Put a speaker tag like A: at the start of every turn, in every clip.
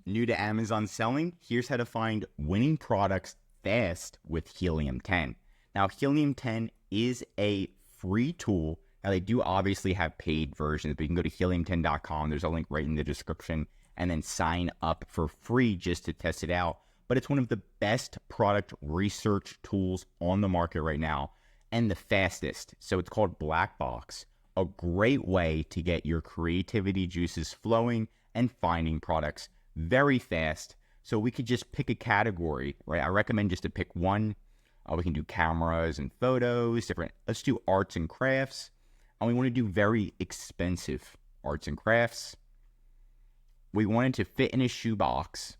A: New to Amazon selling? Here's how to find winning products fast with Helium 10. Now, Helium 10 is a free tool. Now, they do obviously have paid versions, but you can go to helium10.com. There's a link right in the description, and then sign up for free just to test it out. But it's one of the best product research tools on the market right now, and the fastest. So it's called Black Box, a great way to get your creativity juices flowing and finding products very fast. So we could just pick a category, right? I recommend just to pick one. We can do cameras and photos, let's do arts and crafts. And we want to do very expensive arts and crafts. We want it to fit in a shoebox.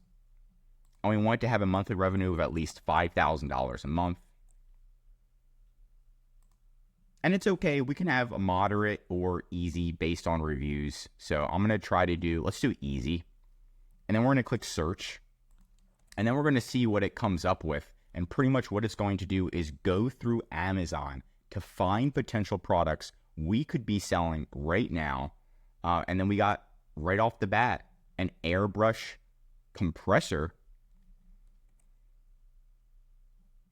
A: And we want it to have a monthly revenue of at least $5,000 a month. And it's okay, we can have a moderate or easy based on reviews. So I'm going to try to let's do easy. And then we're going to click search. And then we're going to see what it comes up with. And pretty much what it's going to do is go through Amazon to find potential products we could be selling right now. And then we got right off the bat an Airbrush compressor.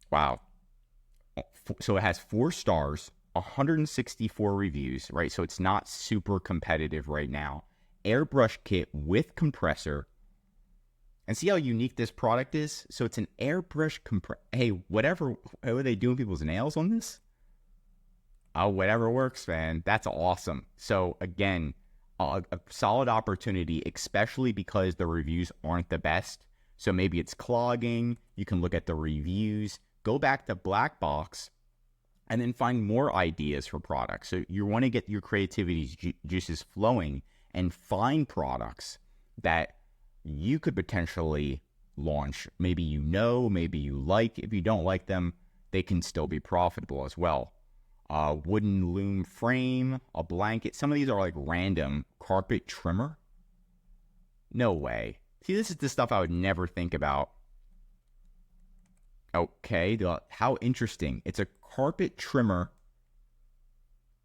A: Wow. So it has 4 stars, 164 reviews, right? So it's not super competitive right now. Airbrush kit with compressor. And see how unique this product is? So it's an airbrush compressor. Hey, whatever, how are they doing people's nails on this? Oh, whatever works, man. That's awesome. So again, a solid opportunity, especially because the reviews aren't the best. So maybe it's clogging. You can look at the reviews, go back to Black Box, and then find more ideas for products. So you want to get your creativity juices flowing and find products that you could potentially launch. Maybe maybe you like. If you don't like them, they can still be profitable as well. Wooden loom frame, a blanket. Some of these are like random. Carpet trimmer? No way. See, this is the stuff I would never think about. Okay, how interesting. It's a carpet trimmer.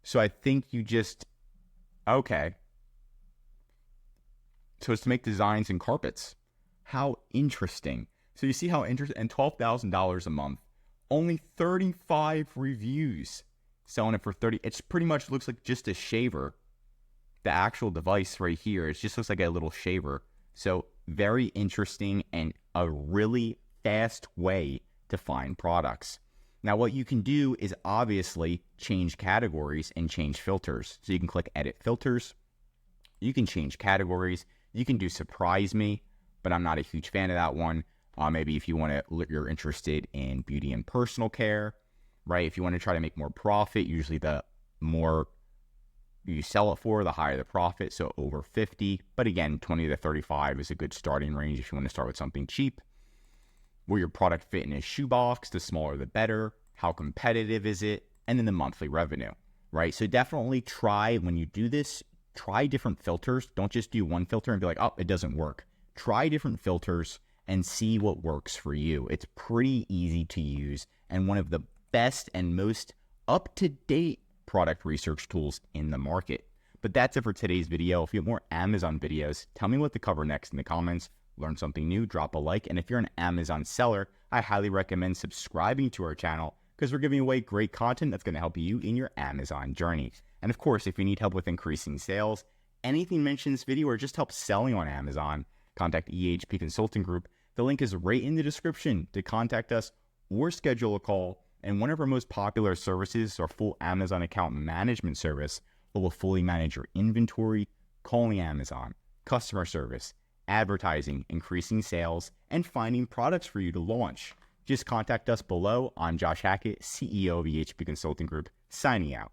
A: So I think okay. So it's to make designs in carpets. How interesting. So you see how interesting, and $12,000 a month. Only 35 reviews. Selling it for 30. It's pretty much looks like just a shaver. The actual device right here, it just looks like a little shaver. So very interesting and a really fast way to find products. Now what you can do is obviously change categories and change filters. So you can click edit filters. You can change categories. You can do surprise me, but I'm not a huge fan of that one. Maybe if you're interested in beauty and personal care, right? If you want to try to make more profit, usually the more you sell it for, the higher the profit. So over 50, but again, 20 to 35 is a good starting range if you want to start with something cheap. Will your product fit in a shoebox? The smaller the better. How competitive is it? And then the monthly revenue, right? So definitely try, when you do this, try different filters. Don't just do one filter and be like, oh, it doesn't work. Try different filters and see what works for you. It's pretty easy to use and one of the best and most up-to-date product research tools in the market. But that's it for today's video. If you have more Amazon videos, tell me what to cover next in the comments. Learn something new, drop a like. And if you're an Amazon seller, I highly recommend subscribing to our channel because we're giving away great content that's going to help you in your Amazon journey. And of course, if you need help with increasing sales, anything mentioned in this video, or just help selling on Amazon, contact EHP Consulting Group. The link is right in the description to contact us or schedule a call. And one of our most popular services, our full Amazon account management service, will fully manage your inventory, calling Amazon, customer service, advertising, increasing sales, and finding products for you to launch. Just contact us below. I'm Josh Hackett, CEO of EHP Consulting Group, signing out.